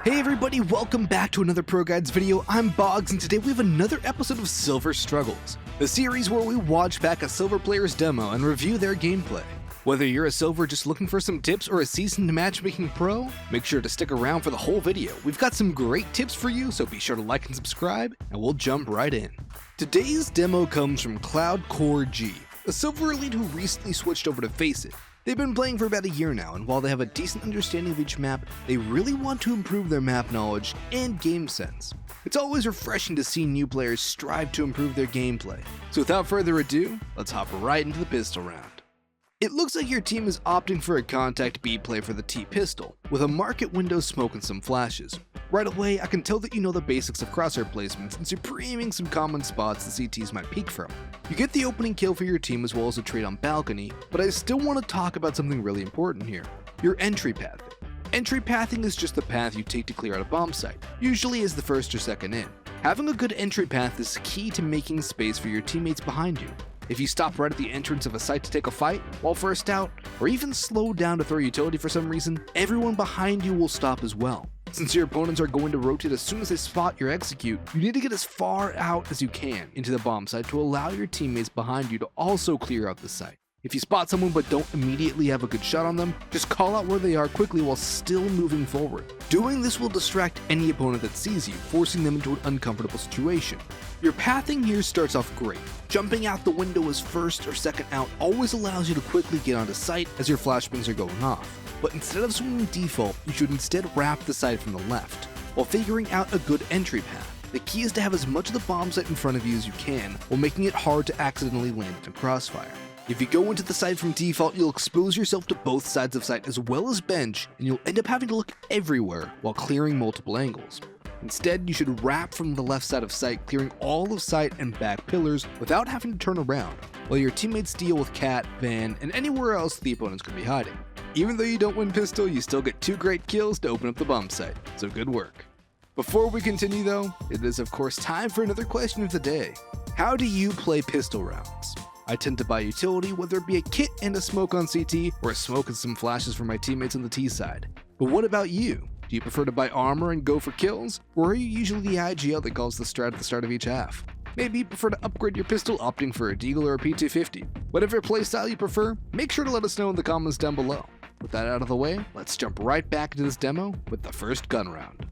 Hey everybody, welcome back to another ProGuides video. I'm Boggs, and today we have another episode of Silver Struggles, the series where we watch back a Silver player's demo and review their gameplay. Whether you're a Silver just looking for some tips or a seasoned matchmaking pro, make sure to stick around for the whole video. We've got some great tips for you, so be sure to like and subscribe, and we'll jump right in. Today's demo comes from Cloud Core G, a Silver elite who recently switched over to Face It. They've been playing for about a year now, and while they have a decent understanding of each map, they really want to improve their map knowledge and game sense. It's always refreshing to see new players strive to improve their gameplay. So without further ado, let's hop right into the pistol round. It looks like your team is opting for a contact B play for the T pistol, with a market window smoke and some flashes. Right away, I can tell that you know the basics of crosshair placement since you're pre-aiming some common spots the CTs might peek from. You get the opening kill for your team as well as a trade on balcony, but I still want to talk about something really important here: your entry path. Entry pathing is just the path you take to clear out a bomb site, usually as the first or second in. Having a good entry path is key to making space for your teammates behind you. If you stop right at the entrance of a site to take a fight while first out, or even slow down to throw utility for some reason, everyone behind you will stop as well. Since your opponents are going to rotate as soon as they spot your execute, you need to get as far out as you can into the bomb site to allow your teammates behind you to also clear out the site. If you spot someone but don't immediately have a good shot on them, just call out where they are quickly while still moving forward. Doing this will distract any opponent that sees you, forcing them into an uncomfortable situation. Your pathing here starts off great. Jumping out the window as first or second out always allows you to quickly get onto site as your flashbangs are going off. But instead of swinging default, you should instead wrap the site from the left, while figuring out a good entry path. The key is to have as much of the bomb site in front of you as you can, while making it hard to accidentally land into crossfire. If you go into the site from default, you'll expose yourself to both sides of site as well as bench, and you'll end up having to look everywhere while clearing multiple angles. Instead, you should wrap from the left side of site, clearing all of site and back pillars without having to turn around, while your teammates deal with cat, van, and anywhere else the opponents could be hiding. Even though you don't win pistol, you still get 2 great kills to open up the bomb site, so good work. Before we continue though, it is of course time for another question of the day. How do you play pistol rounds? I tend to buy utility, whether it be a kit and a smoke on CT, or a smoke and some flashes for my teammates on the T side. But what about you? Do you prefer to buy armor and go for kills, or are you usually the IGL that calls the strat at the start of each half? Maybe you prefer to upgrade your pistol, opting for a Deagle or a P250. Whatever playstyle you prefer, make sure to let us know in the comments down below. With that out of the way, let's jump right back into this demo with the first gun round.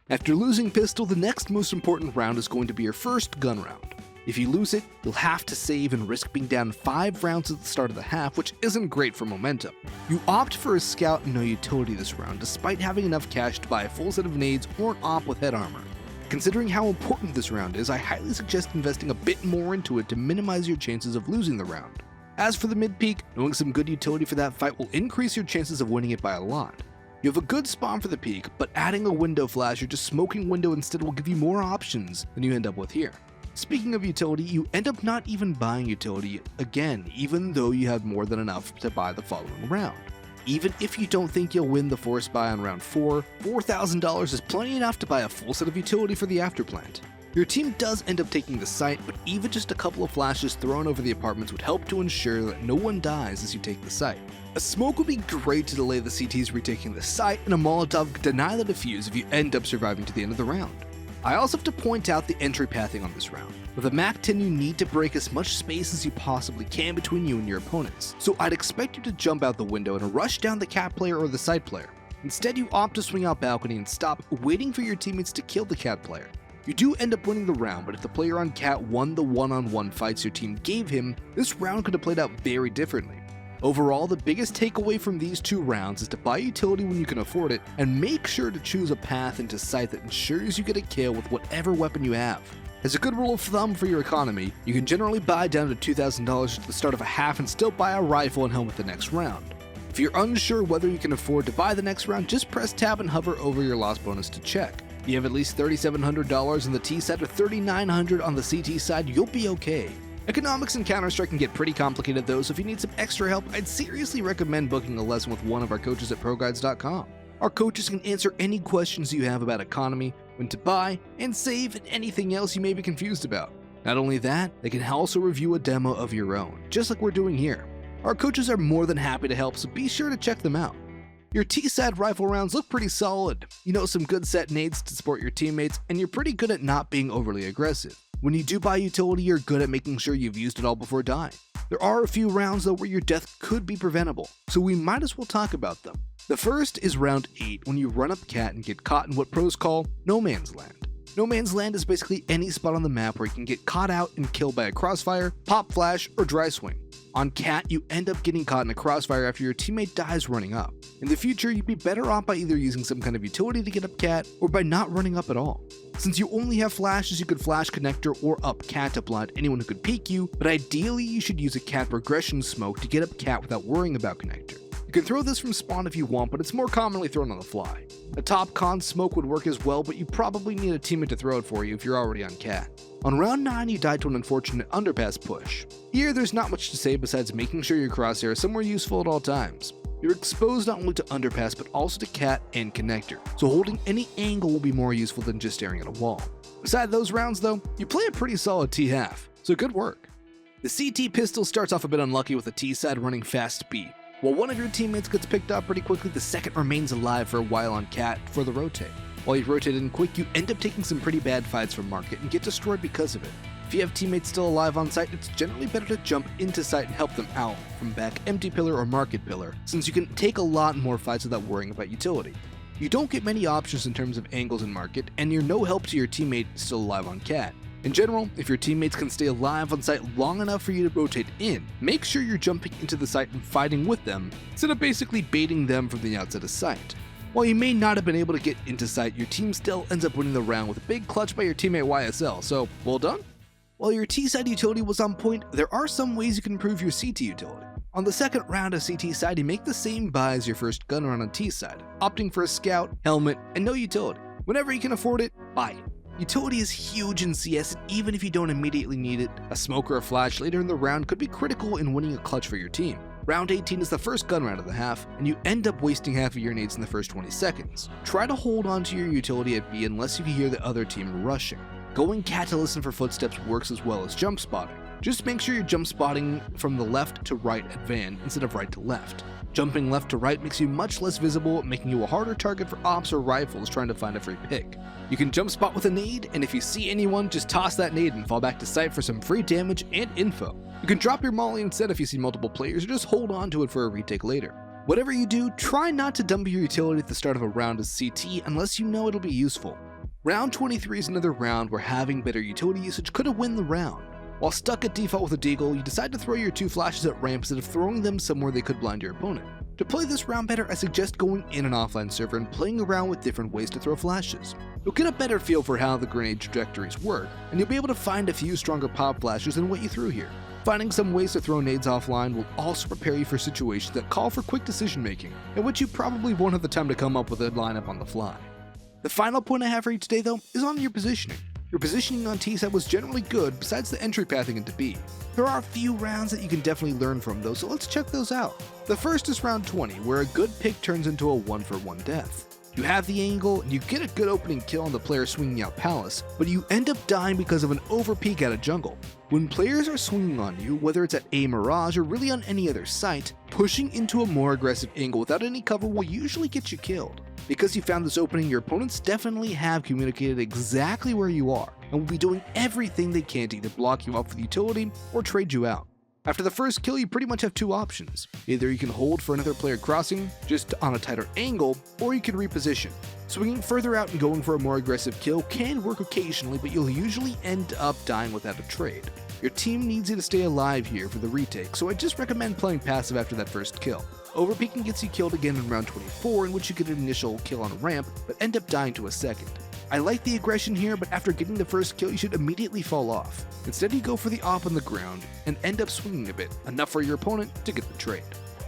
After losing pistol, the next most important round is going to be your first gun round. If you lose it, you'll have to save and risk being down 5 rounds at the start of the half, which isn't great for momentum. You opt for a scout and no utility this round, despite having enough cash to buy a full set of nades or an op with head armor. Considering how important this round is, I highly suggest investing a bit more into it to minimize your chances of losing the round. As for the mid-peak, knowing some good utility for that fight will increase your chances of winning it by a lot. You have a good spawn for the peak, but adding a window flash or just smoking window instead will give you more options than you end up with here. Speaking of utility, you end up not even buying utility again, even though you have more than enough to buy the following round. Even if you don't think you'll win the force buy on round 4, $4,000 is plenty enough to buy a full set of utility for the afterplant. Your team does end up taking the site, but even just a couple of flashes thrown over the apartments would help to ensure that no one dies as you take the site. A smoke would be great to delay the CTs retaking the site, and a Molotov could deny the defuse if you end up surviving to the end of the round. I also have to point out the entry pathing on this round. With a MAC-10, you need to break as much space as you possibly can between you and your opponents, so I'd expect you to jump out the window and rush down the cat player or the site player. Instead, you opt to swing out balcony and stop, waiting for your teammates to kill the cat player. You do end up winning the round, but if the player on cat won the one-on-one fights your team gave him, this round could have played out very differently. Overall, the biggest takeaway from these 2 rounds is to buy utility when you can afford it, and make sure to choose a path into sight that ensures you get a kill with whatever weapon you have. As a good rule of thumb for your economy, you can generally buy down to $2,000 at the start of a half and still buy a rifle and helmet the next round. If you're unsure whether you can afford to buy the next round, just press tab and hover over your loss bonus to check. If you have at least $3,700 on the T side or $3,900 on the CT side, you'll be okay. Economics in Counter-Strike can get pretty complicated though, so if you need some extra help, I'd seriously recommend booking a lesson with one of our coaches at ProGuides.com. Our coaches can answer any questions you have about economy, when to buy, and save, and anything else you may be confused about. Not only that, they can also review a demo of your own, just like we're doing here. Our coaches are more than happy to help, so be sure to check them out. Your T-side rifle rounds look pretty solid. You know some good set nades to support your teammates, and you're pretty good at not being overly aggressive. When you do buy utility, you're good at making sure you've used it all before dying. There are a few rounds though where your death could be preventable, so we might as well talk about them. The first is round 8, when you run up Cat and get caught in what pros call no man's land. No man's land is basically any spot on the map where you can get caught out and killed by a crossfire, pop flash, or dry swing. On Cat, you end up getting caught in a crossfire after your teammate dies running up. In the future, you'd be better off by either using some kind of utility to get up Cat, or by not running up at all. Since you only have flashes, you could flash connector or up Cat to blind anyone who could peek you, but ideally you should use a Cat progression smoke to get up Cat without worrying about connector. You can throw this from spawn if you want, but it's more commonly thrown on the fly. A top con smoke would work as well, but you probably need a teammate to throw it for you if you're already on Cat. On round 9, you died to an unfortunate underpass push. Here, there's not much to say besides making sure your crosshair is somewhere useful at all times. You're exposed not only to underpass, but also to Cat and connector, so holding any angle will be more useful than just staring at a wall. Beside those rounds though, you play a pretty solid T-half, so good work. The CT pistol starts off a bit unlucky with the T-side running fast B. While one of your teammates gets picked up pretty quickly, the second remains alive for a while on Cat for the rotate. While you rotate in quick, you end up taking some pretty bad fights from Market and get destroyed because of it. If you have teammates still alive on site, it's generally better to jump into site and help them out from back empty pillar or market pillar, since you can take a lot more fights without worrying about utility. You don't get many options in terms of angles in market, and you're no help to your teammate still alive on Cat. In general, if your teammates can stay alive on site long enough for you to rotate in, make sure you're jumping into the site and fighting with them, instead of basically baiting them from the outside of sight. While you may not have been able to get into sight, your team still ends up winning the round with a big clutch by your teammate YSL, so well done. While your T-side utility was on point, there are some ways you can improve your CT utility. On the second round of CT side, you make the same buy as your first gun round on T side, opting for a scout, helmet, and no utility. Whenever you can afford it, buy it. Utility is huge in CS, and even if you don't immediately need it, a smoke or a flash later in the round could be critical in winning a clutch for your team. Round 18 is the first gun round of the half, and you end up wasting half of your nades in the first 20 seconds. Try to hold on to your utility at B unless you can hear the other team rushing. Going Cat to listen for footsteps works as well as jump spotting. Just make sure you're jump spotting from the left to right at van instead of right to left. Jumping left to right makes you much less visible, making you a harder target for ops or rifles trying to find a free pick. You can jump spot with a nade, and if you see anyone, just toss that nade and fall back to sight for some free damage and info. You can drop your molly instead if you see multiple players, or just hold on to it for a retake later. Whatever you do, try not to dump your utility at the start of a round as CT unless you know it'll be useful. Round 23 is another round where having better utility usage could have won the round. While stuck at default with a deagle, you decide to throw your 2 flashes at ramp instead of throwing them somewhere they could blind your opponent. To play this round better, I suggest going in an offline server and playing around with different ways to throw flashes. You'll get a better feel for how the grenade trajectories work, and you'll be able to find a few stronger pop flashes than what you threw here. Finding some ways to throw nades offline will also prepare you for situations that call for quick decision making, in which you probably won't have the time to come up with a lineup on the fly. The final point I have for you today though is on your positioning. Your positioning on T side was generally good besides the entry pathing into B. There are a few rounds that you can definitely learn from though, so let's check those out. The first is round 20, where a good pick turns into a 1-for-1 death. You have the angle, and you get a good opening kill on the player swinging out Palace, but you end up dying because of an overpeek at a jungle. When players are swinging on you, whether it's at a Mirage or really on any other site, pushing into a more aggressive angle without any cover will usually get you killed. Because you found this opening, your opponents definitely have communicated exactly where you are, and will be doing everything they can to either block you up with utility or trade you out. After the first kill, you pretty much have 2 options. Either you can hold for another player crossing, just on a tighter angle, or you can reposition. Swinging further out and going for a more aggressive kill can work occasionally, but you'll usually end up dying without a trade. Your team needs you to stay alive here for the retake, so I just recommend playing passive after that first kill. Overpeaking gets you killed again in round 24, in which you get an initial kill on a ramp, but end up dying to a second. I like the aggression here, but after getting the first kill, you should immediately fall off. Instead, you go for the op on the ground, and end up swinging a bit, enough for your opponent to get the trade.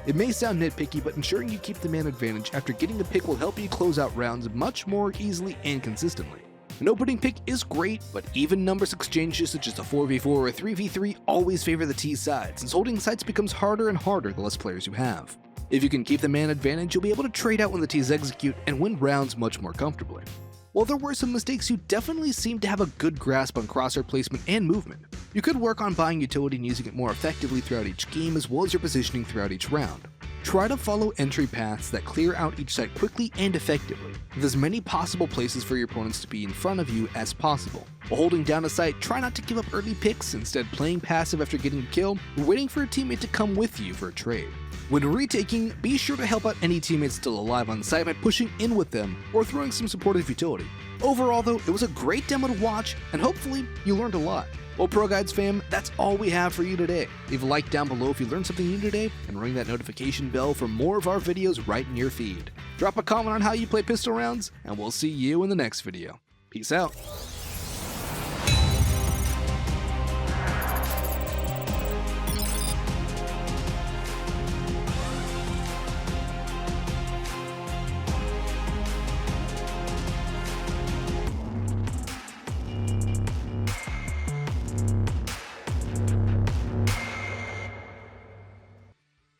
It may sound nitpicky, but ensuring you keep the man advantage after getting a pick will help you close out rounds much more easily and consistently. An opening pick is great, but even numbers exchanges such as a 4v4 or a 3v3 always favor the T side, since holding sites becomes harder and harder the less players you have. If you can keep the man advantage, you'll be able to trade out when the T's execute and win rounds much more comfortably. While there were some mistakes, you definitely seem to have a good grasp on crosshair placement and movement. You could work on buying utility and using it more effectively throughout each game, as well as your positioning throughout each round. Try to follow entry paths that clear out each site quickly and effectively, with as many possible places for your opponents to be in front of you as possible. While holding down a site, try not to give up early picks, instead playing passive after getting a kill, or waiting for a teammate to come with you for a trade. When retaking, be sure to help out any teammates still alive on site by pushing in with them or throwing some supportive utility. Overall though, it was a great demo to watch, and hopefully you learned a lot. Well, ProGuides fam, that's all we have for you today. Leave a like down below if you learned something new today, and ring that notification bell for more of our videos right in your feed. Drop a comment on how you play pistol rounds, and we'll see you in the next video. Peace out.